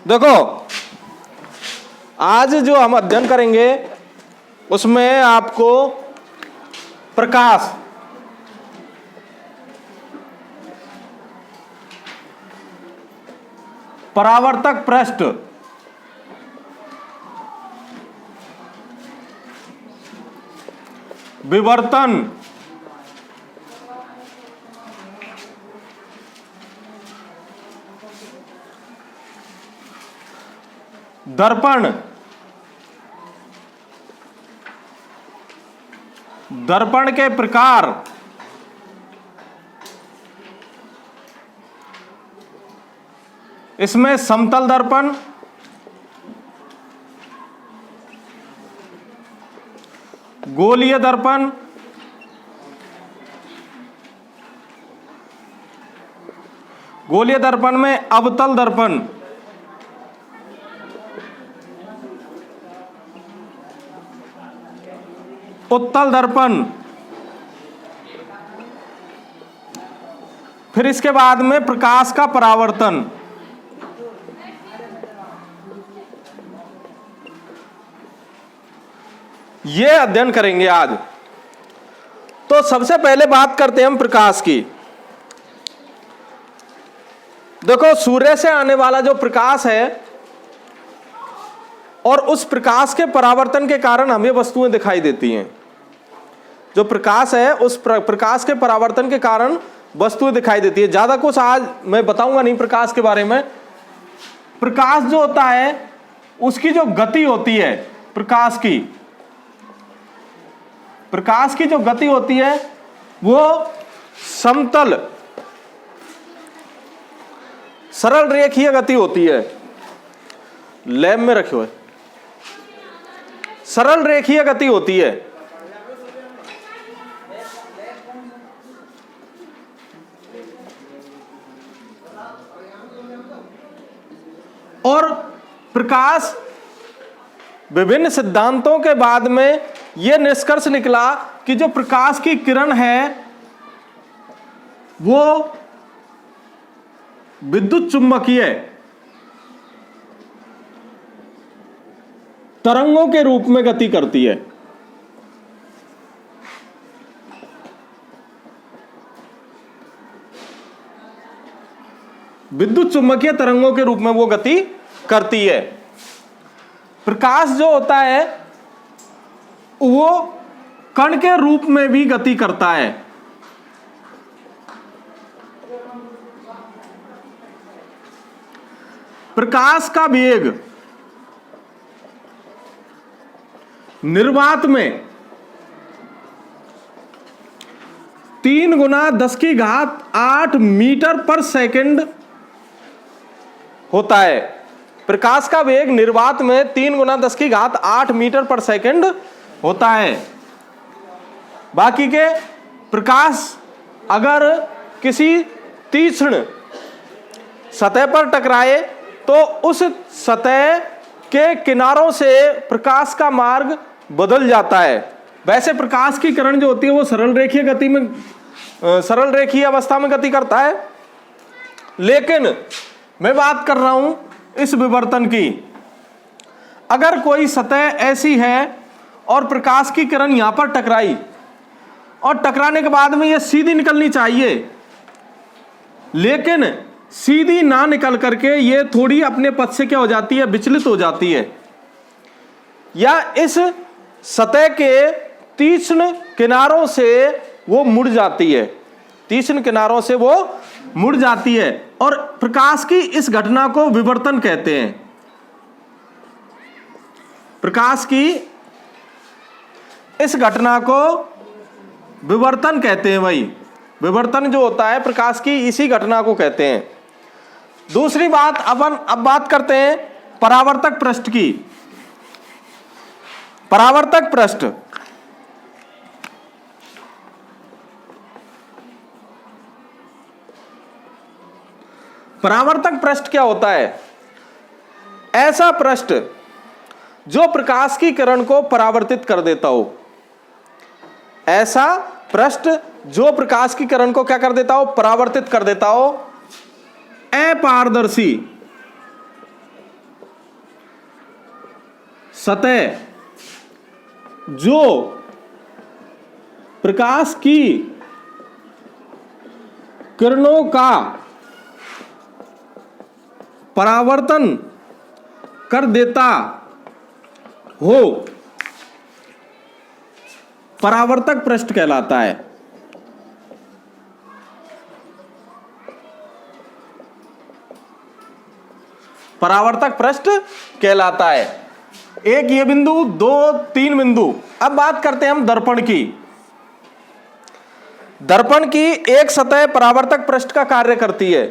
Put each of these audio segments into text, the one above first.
देखो आज जो हम अध्ययन करेंगे उसमें आपको प्रकाश, परावर्तक पृष्ठ, विवर्तन, दर्पण, दर्पण के प्रकार, इसमें समतल दर्पण, गोलीय दर्पण, गोलीय दर्पण में अवतल दर्पण, उत्तल दर्पण, फिर इसके बाद में प्रकाश का परावर्तन। ये अध्ययन करेंगे आज। तो सबसे पहले बात करते हैं हम प्रकाश की। देखो सूर्य से आने वाला जो प्रकाश है और उस प्रकाश के परावर्तन के कारण हमें वस्तुएं दिखाई देती हैं। जो प्रकाश है उस प्रकाश के परावर्तन के कारण वस्तुएं दिखाई देती है। ज्यादा कुछ आज मैं बताऊंगा नहीं प्रकाश के बारे में। प्रकाश जो होता है उसकी जो गति होती है, प्रकाश की जो गति होती है वो समतल सरल रेखीय गति होती है। लैब में रखे हुए सरल रेखीय गति होती है। और प्रकाश विभिन्न सिद्धांतों के बाद में यह निष्कर्ष निकला कि जो प्रकाश की किरण है वो विद्युत चुंबकीय तरंगों के रूप में गति करती है। विद्युत चुंबकीय तरंगों के रूप में वो गति करती है। प्रकाश जो होता है वो कण के रूप में भी गति करता है। प्रकाश का वेग निर्वात में 3 गुना 10⁸ मीटर पर सेकंड होता है। प्रकाश का वेग निर्वात में 3 गुना 10⁸ मीटर पर सेकंड होता है। बाकी के प्रकाश अगर किसी तीक्ष्ण सतह पर टकराए तो उस सतह के किनारों से प्रकाश का मार्ग बदल जाता है। वैसे प्रकाश की किरण जो होती है वो सरल रेखीय अवस्था में गति करता है। लेकिन मैं बात कर रहा हूं इस विवर्तन की। अगर कोई सतह ऐसी है और प्रकाश की किरण यहां पर टकराई और टकराने के बाद में यह सीधी निकलनी चाहिए, लेकिन सीधी ना निकल करके ये थोड़ी अपने पथ से क्या हो जाती है, विचलित हो जाती है, या इस सतह के तीक्ष्ण किनारों से वो मुड़ जाती है, तीक्ष्ण किनारों से वो मुड़ जाती है। और प्रकाश की इस घटना को विवर्तन कहते हैं। प्रकाश की इस घटना को विवर्तन कहते हैं। भाई विवर्तन जो होता है प्रकाश की इसी घटना को कहते हैं। दूसरी बात अब बात करते हैं परावर्तक पृष्ठ की। परावर्तक पृष्ठ परावर्तक पृष्ठ क्या होता है? ऐसा पृष्ठ जो प्रकाश की किरण को परावर्तित कर देता हो। ऐसा पृष्ठ जो प्रकाश की किरण को क्या कर देता हो, परावर्तित कर देता हो। अपारदर्शी सतह जो प्रकाश की किरणों का परावर्तन कर देता हो, परावर्तक पृष्ठ कहलाता है। परावर्तक पृष्ठ कहलाता है। एक ये बिंदु, दो, तीन बिंदु। अब बात करते हैं हम दर्पण की। दर्पण की एक सतह परावर्तक पृष्ठ का कार्य करती है,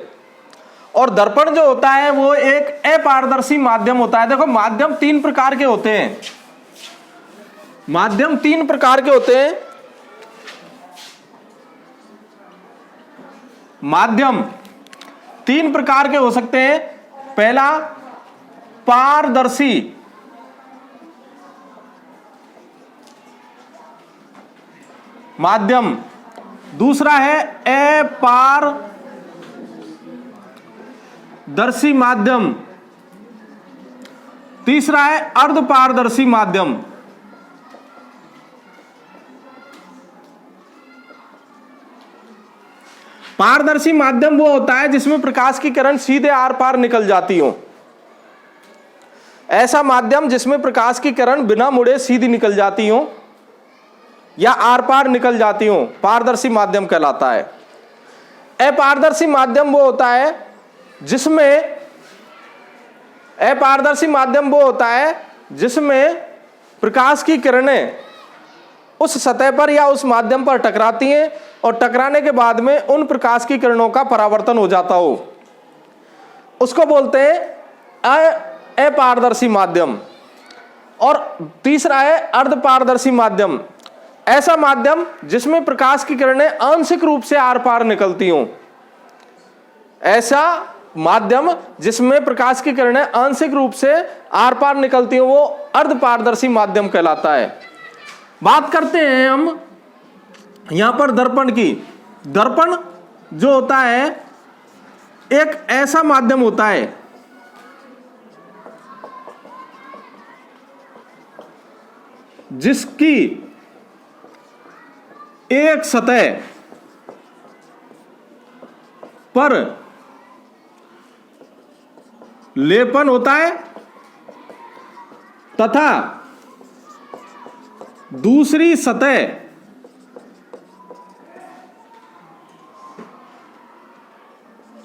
और दर्पण जो होता है वो एक अपारदर्शी माध्यम होता है। देखो, माध्यम तीन प्रकार के होते हैं। माध्यम तीन प्रकार के होते हैं। माध्यम तीन प्रकार के हो सकते हैं। पहला, पारदर्शी माध्यम। दूसरा है अपारदर्शी माध्यम। तीसरा है अर्धपारदर्शी माध्यम। पारदर्शी माध्यम वो होता है जिसमें प्रकाश की किरण सीधे आर पार निकल जाती हो। ऐसा माध्यम जिसमें प्रकाश की किरण बिना मुड़े सीधी निकल जाती हो या आर पार निकल जाती हो, पारदर्शी माध्यम कहलाता है। अपारदर्शी माध्यम वो होता है जिसमें प्रकाश की किरणें उस सतह पर या उस माध्यम पर टकराती हैं, और टकराने के बाद में उन प्रकाश की किरणों का परावर्तन हो जाता हो, उसको बोलते हैं अपारदर्शी माध्यम। और तीसरा है अर्धपारदर्शी माध्यम। ऐसा माध्यम जिसमें प्रकाश की किरणें आंशिक रूप से आर पार निकलती हों। ऐसा माध्यम जिसमें प्रकाश की किरणें आंशिक रूप से आर पार निकलती हों, वो अर्धपारदर्शी माध्यम कहलाता है। बात करते हैं हम यहां पर दर्पण की। दर्पण जो होता है एक ऐसा माध्यम होता है जिसकी एक सतह पर लेपन होता है तथा दूसरी सतह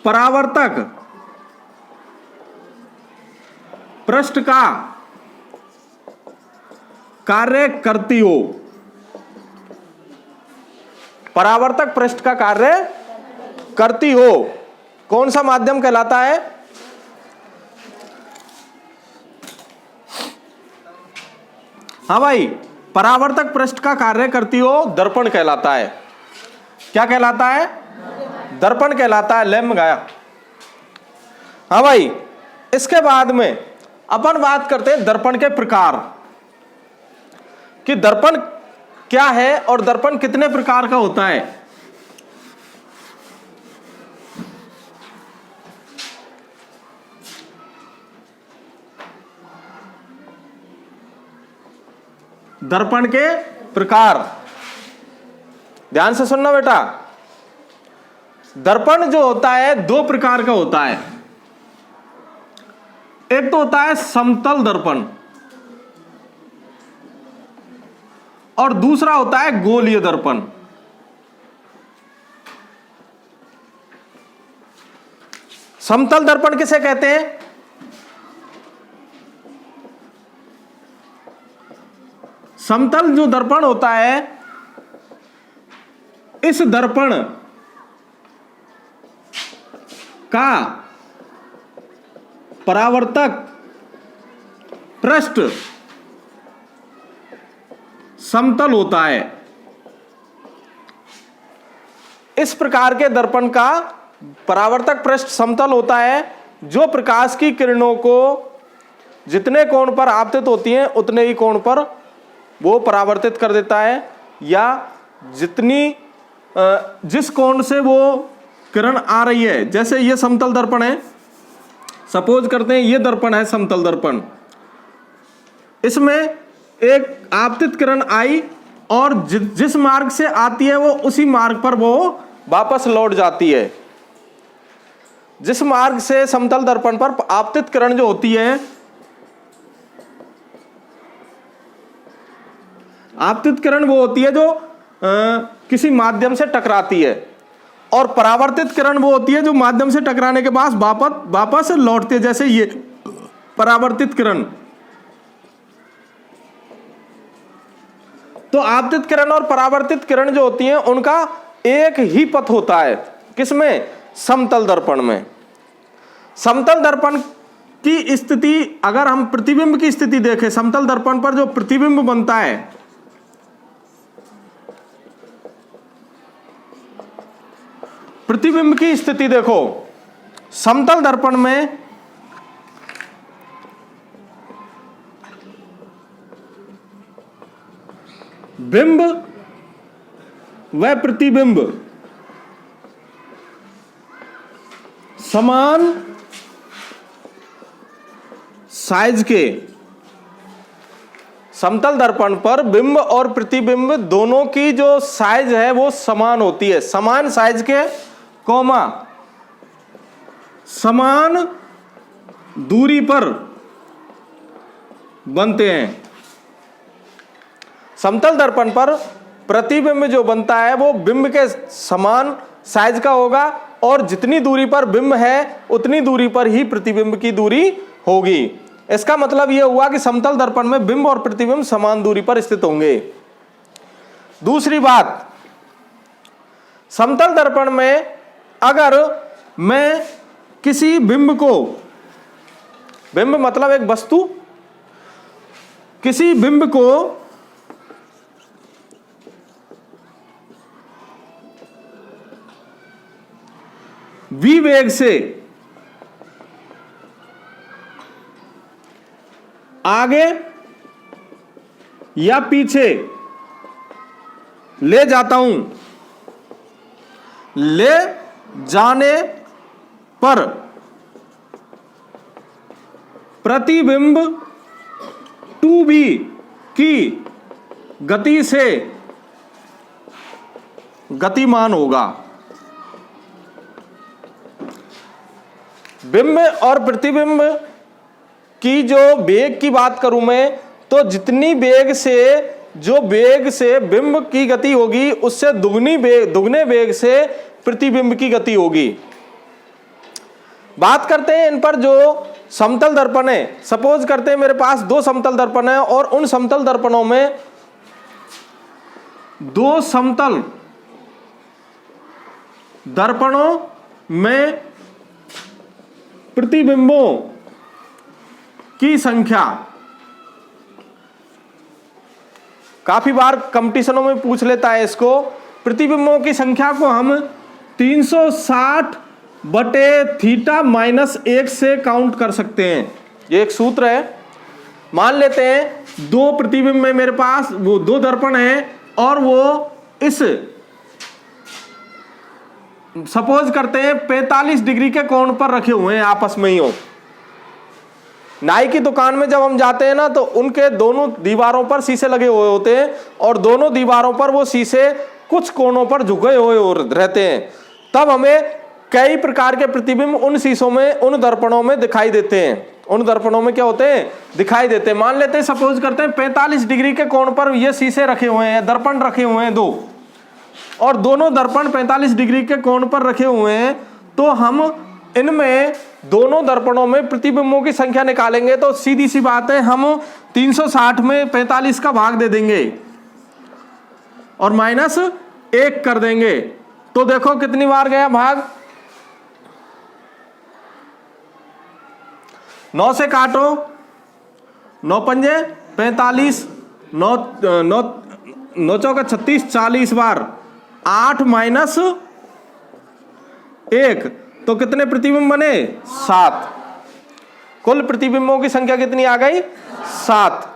परावर्तक पृष्ठ का कार्य करती हो। परावर्तक पृष्ठ का कार्य करती हो। कौन सा माध्यम कहलाता है? हाँ भाई, परावर्तक पृष्ठ का कार्य करती हो दर्पण कहलाता है। क्या कहलाता है? दर्पण कहलाता है। लैम्प गाया। हाँ भाई, इसके बाद में अपन बात करते हैं दर्पण के प्रकार कि दर्पण क्या है और दर्पण कितने प्रकार का होता है। दर्पण के प्रकार ध्यान से सुनना बेटा। दर्पण जो होता है दो प्रकार का होता है। एक तो होता है समतल दर्पण और दूसरा होता है गोलीय दर्पण। समतल दर्पण किसे कहते हैं? समतल जो दर्पण होता है, इस दर्पण का परावर्तक पृष्ठ समतल होता है। इस प्रकार के दर्पण का परावर्तक पृष्ठ समतल होता है, जो प्रकाश की किरणों को जितने कोण पर आपतित होती हैं उतने ही कोण पर वो परावर्तित कर देता है, या जिस कोण से वो किरण आ रही है। जैसे ये समतल दर्पण है, सपोज करते हैं ये दर्पण है समतल दर्पण, इसमें एक आपतित किरण आई और जिस मार्ग से आती है वो उसी मार्ग पर वो वापस लौट जाती है। जिस मार्ग से समतल दर्पण पर आपतित किरण जो होती है, आपतित किरण वो होती है जो किसी माध्यम से टकराती है, और परावर्तित किरण वो होती है जो माध्यम से टकराने के बाद वापस लौटती है, जैसे ये परावर्तित किरण। तो आपतित किरण और परावर्तित किरण जो होती हैं उनका एक ही पथ होता है। किसमें? समतल दर्पण में। समतल दर्पण की स्थिति, अगर हम प्रतिबिंब की स्थिति देखें, समतल दर्पण पर जो प्रतिबिंब बनता है, प्रतिबिंब की स्थिति देखो, समतल दर्पण में बिंब व प्रतिबिंब समान साइज के, समतल दर्पण पर बिंब और प्रतिबिंब दोनों की जो साइज है वो समान होती है। समान साइज के कॉमा समान दूरी पर बनते हैं। समतल दर्पण पर प्रतिबिंब जो बनता है वो बिंब के समान साइज का होगा, और जितनी दूरी पर बिंब है उतनी दूरी पर ही प्रतिबिंब की दूरी होगी। इसका मतलब यह हुआ कि समतल दर्पण में बिंब और प्रतिबिंब समान दूरी पर स्थित होंगे। दूसरी बात, समतल दर्पण में अगर मैं किसी बिंब को, बिंब मतलब एक वस्तु, किसी बिंब को v वेग से आगे या पीछे ले जाता हूं, ले जाने पर प्रतिबिंब 2b की गति से गतिमान होगा। बिंब और प्रतिबिंब की जो वेग की बात करूं मैं, तो जितनी वेग से, जो वेग से बिंब की गति होगी उससे दुगने वेग से प्रतिबिंब की गति होगी। बात करते हैं इन पर जो समतल दर्पण है। सपोज करते हैं मेरे पास दो समतल दर्पण है, और उन समतल दर्पणों में दो समतल दर्पणों में प्रतिबिंबों की संख्या, काफी बार कंपटीशनों में पूछ लेता है इसको, प्रतिबिंबों की संख्या को हम 360/θ-1 से काउंट कर सकते हैं। ये एक सूत्र है। मान लेते हैं दो प्रतिबिंब में मेरे पास वो दो दर्पण हैं, और वो इस सपोज करते हैं 45 डिग्री के कोण पर रखे हुए हैं, आपस में ही हो। नाई की दुकान में जब हम जाते हैं ना, तो उनके दोनों दीवारों पर शीशे लगे हुए होते हैं, और दोनों दीवारों पर वो शीशे कुछ कोणों पर झुके हुए रहते हैं। तब हमें कई प्रकार के प्रतिबिंब उन शीशों में, उन दर्पणों में दिखाई देते हैं। उन दर्पणों में क्या होते हैं? दिखाई देते हैं। मान लेते हैं, सपोज करते हैं 45 डिग्री के कोण पर ये शीशे रखे हुए हैं, दर्पण रखे हुए हैं दो, और दोनों दर्पण 45 डिग्री के कोण पर रखे हुए हैं। तो हम इनमें दोनों दर्पणों में प्रतिबिंबों की संख्या निकालेंगे, तो सीधी सी बात है, हम 360 में 45 का भाग दे देंगे और -1 कर देंगे। तो देखो कितनी बार गया भाग, 9 से काटो, 9 पंजे 45, 9 चौका 36, 40 बार, 8 - 1, तो कितने प्रतिबिंब बने? 7। कुल प्रतिबिंबों की संख्या कितनी आ गई? 7।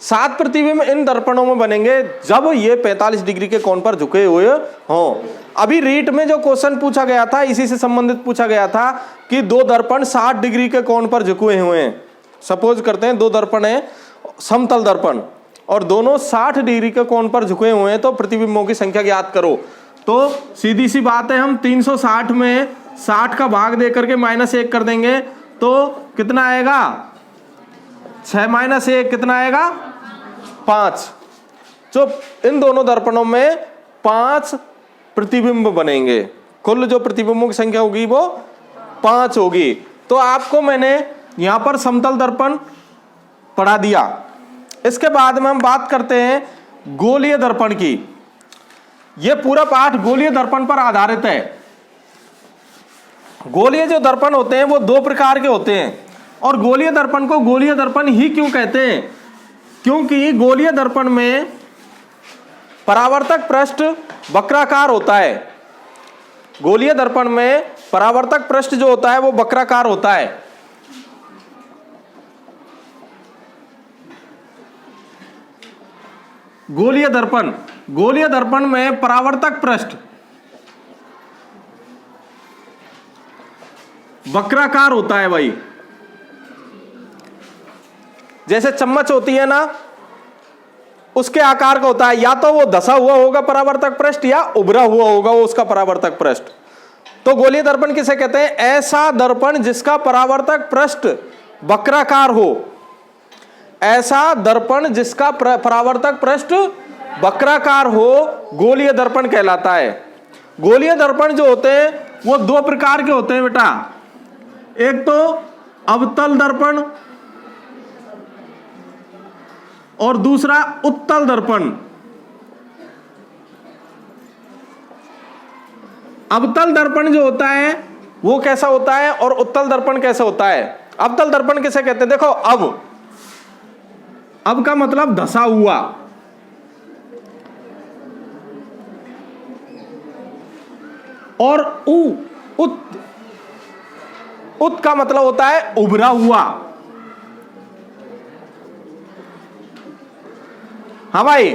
7 प्रतिबिंब इन दर्पणों में बनेंगे जब ये 45 डिग्री के कोण पर झुके हुए हों। अभी रीट में जो क्वेश्चन पूछा गया था, इसी से संबंधित पूछा गया था कि दो दर्पण 60 डिग्री के कोण पर झुके हुए हैं, सपोज करते हैं 2 दर्पण है, समतल दर्पण, और दोनों 60 डिग्री के कोण पर झुके हुए हैं, तो प्रतिबिंबों की संख्या ज्ञात करो। तो सीधी सी बात है, हम 360 में 60 का भाग दे करके -1 कर देंगे, तो कितना आएगा? 6 - 1 कितना आएगा? 5। जो इन दोनों दर्पणों में 5 प्रतिबिंब बनेंगे, कुल जो प्रतिबिंबों की संख्या होगी वो 5 होगी। तो आपको मैंने यहां पर समतल दर्पण पढ़ा दिया। इसके बाद में हम बात करते हैं गोलीय दर्पण की। यह पूरा पाठ गोलीय दर्पण पर आधारित है। गोलीय जो दर्पण होते हैं वो 2 प्रकार के होते हैं, और गोलीय दर्पण को गोलीय दर्पण ही क्यों कहते हैं? क्योंकि गोलीय दर्पण में परावर्तक पृष्ठ वक्राकार होता है। गोलीय दर्पण में परावर्तक पृष्ठ जो होता है वो वक्राकार होता है। गोलीय दर्पण में परावर्तक पृष्ठ वक्राकार होता है भाई। जैसे चम्मच होती है ना, उसके आकार का होता है, या तो वो धसा हुआ होगा परावर्तक पृष्ठ या उभरा हुआ होगा वो उसका परावर्तक पृष्ठ। तो गोलीय दर्पण किसे कहते हैं? ऐसा दर्पण जिसका परावर्तक पृष्ठ वक्राकार हो। ऐसा दर्पण जिसका परावर्तक पृष्ठ वक्राकार हो गोलीय दर्पण कहलाता है। गोलीय दर्पण जो होते हैं वो 2 प्रकार के होते हैं बेटा। एक तो अवतल दर्पण और दूसरा उत्तल दर्पण। अवतल दर्पण जो होता है वो कैसा होता है और उत्तल दर्पण कैसा होता है? अवतल दर्पण किसे कहते हैं? देखो, अब का मतलब धसा हुआ, और उत का मतलब होता है उभरा हुआ। हाँ भाई,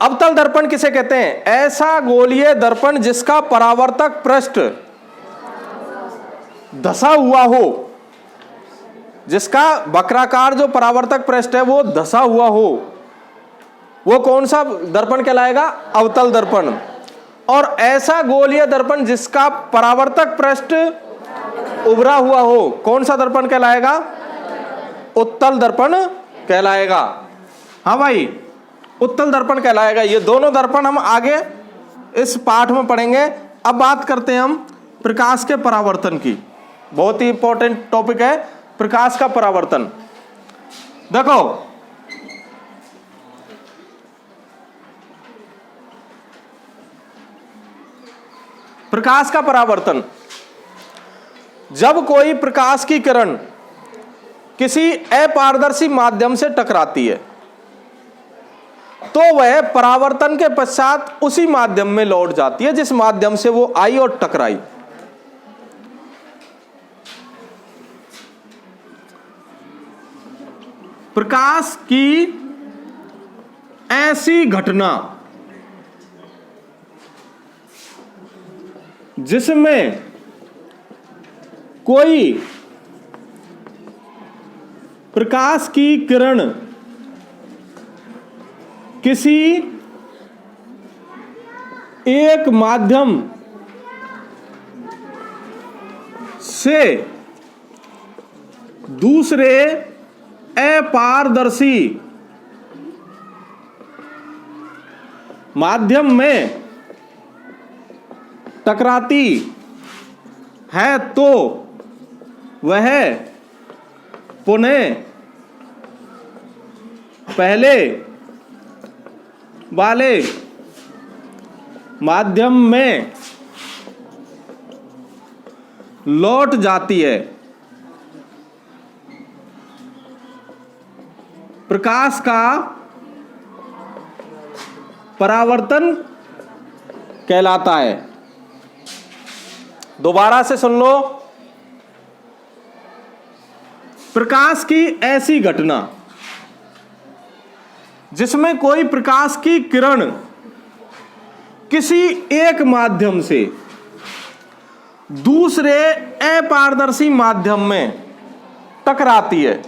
अवतल दर्पण किसे कहते हैं? ऐसा गोलीय दर्पण जिसका परावर्तक पृष्ठ धसा हुआ हो, जिसका वक्राकार जो परावर्तक पृष्ठ है वो धसा हुआ हो, वो कौन सा दर्पण कहलाएगा? अवतल दर्पण। और ऐसा गोलीय दर्पण जिसका परावर्तक पृष्ठ उभरा हुआ हो, कौन सा दर्पण कहलाएगा? उत्तल दर्पण कहलाएगा। हाँ भाई, उत्तल दर्पण कहलाएगा। ये दोनों दर्पण हम आगे इस पाठ में पढ़ेंगे। अब बात करते हैं हम प्रकाश के परावर्तन की। बहुत ही इंपॉर्टेंट टॉपिक है प्रकाश का परावर्तन। देखो, प्रकाश का परावर्तन, जब कोई प्रकाश की किरण किसी अपारदर्शी माध्यम से टकराती है तो वह परावर्तन के पश्चात उसी माध्यम में लौट जाती है जिस माध्यम से वो आई और टकराई। प्रकाश की ऐसी घटना जिसमें कोई प्रकाश की किरण किसी एक माध्यम से दूसरे अपारदर्शी माध्यम में टकराती है तो वह पुनः पहले वाले माध्यम में लौट जाती है। प्रकाश का परावर्तन कहलाता है। दोबारा से सुन लो, प्रकाश की ऐसी घटना जिसमें कोई प्रकाश की किरण किसी एक माध्यम से दूसरे अपारदर्शी माध्यम में टकराती है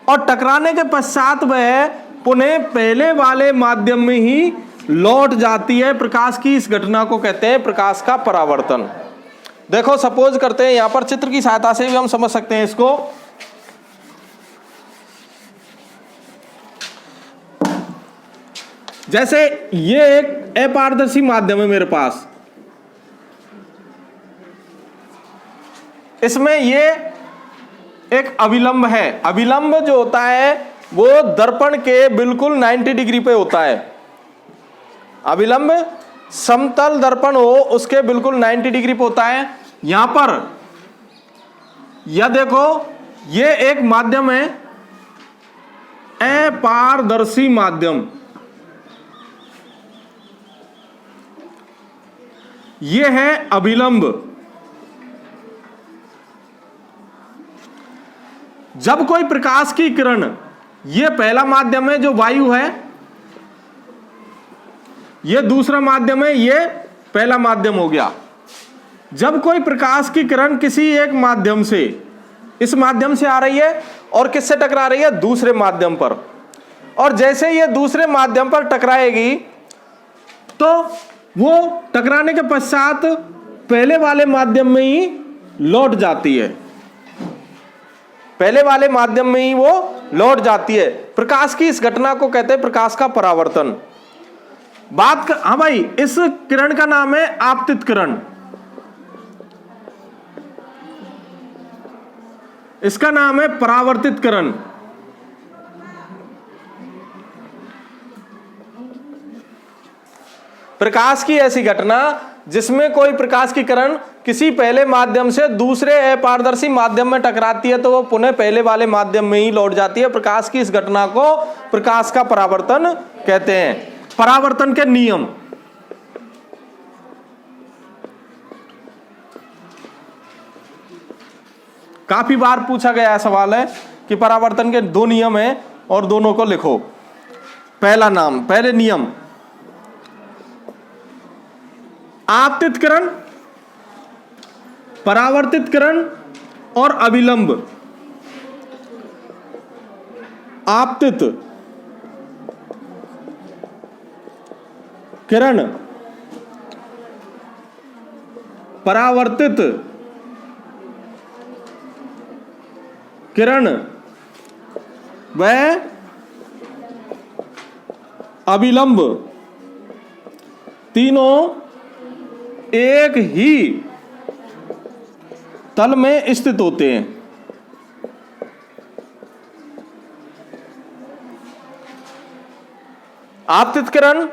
और टकराने के पश्चात वह पुनः पहले वाले माध्यम में ही लौट जाती है। प्रकाश की इस घटना को कहते हैं प्रकाश का परावर्तन। देखो सपोज करते हैं, यहां पर चित्र की सहायता से भी हम समझ सकते हैं इसको। जैसे ये एक अपारदर्शी माध्यम है मेरे पास, इसमें ये एक अभिलंब है। अभिलंब जो होता है वो दर्पण के बिल्कुल 90 डिग्री पे होता है। अभिलंब समतल दर्पण हो उसके बिल्कुल 90 डिग्री पे होता है। यहां पर यह देखो, ये एक माध्यम है अपारदर्शी माध्यम, ये है अभिलंब। जब कोई प्रकाश की किरण, ये पहला माध्यम है जो वायु है, ये दूसरा माध्यम है, ये पहला माध्यम हो गया। जब कोई प्रकाश की किरण किसी एक माध्यम से, इस माध्यम से आ रही है और किससे टकरा रही है, दूसरे माध्यम पर, और जैसे ये दूसरे माध्यम पर टकराएगी तो वो टकराने के पश्चात पहले वाले माध्यम में ही लौट जाती है, पहले वाले माध्यम में ही वो लौट जाती है। प्रकाश की इस घटना को कहते हैं प्रकाश का परावर्तन। हाँ भाई, इस किरण का नाम है आपतित किरण, इसका नाम है परावर्तित किरण। प्रकाश की ऐसी घटना जिसमें कोई प्रकाश की किरण किसी पहले माध्यम से दूसरे अपारदर्शी माध्यम में टकराती है तो वो पुनः पहले वाले माध्यम में ही लौट जाती है। प्रकाश की इस घटना को प्रकाश का परावर्तन कहते हैं। परावर्तन के नियम, काफी बार पूछा गया सवाल है कि परावर्तन के 2 नियम हैं और दोनों को लिखो। पहले नियम, आपतित किरण, परावर्तित किरण और अभिलंब। आपतित किरण, परावर्तित किरण व अभिलंब तीनों एक ही तल में स्थित होते हैं। आपतित किरण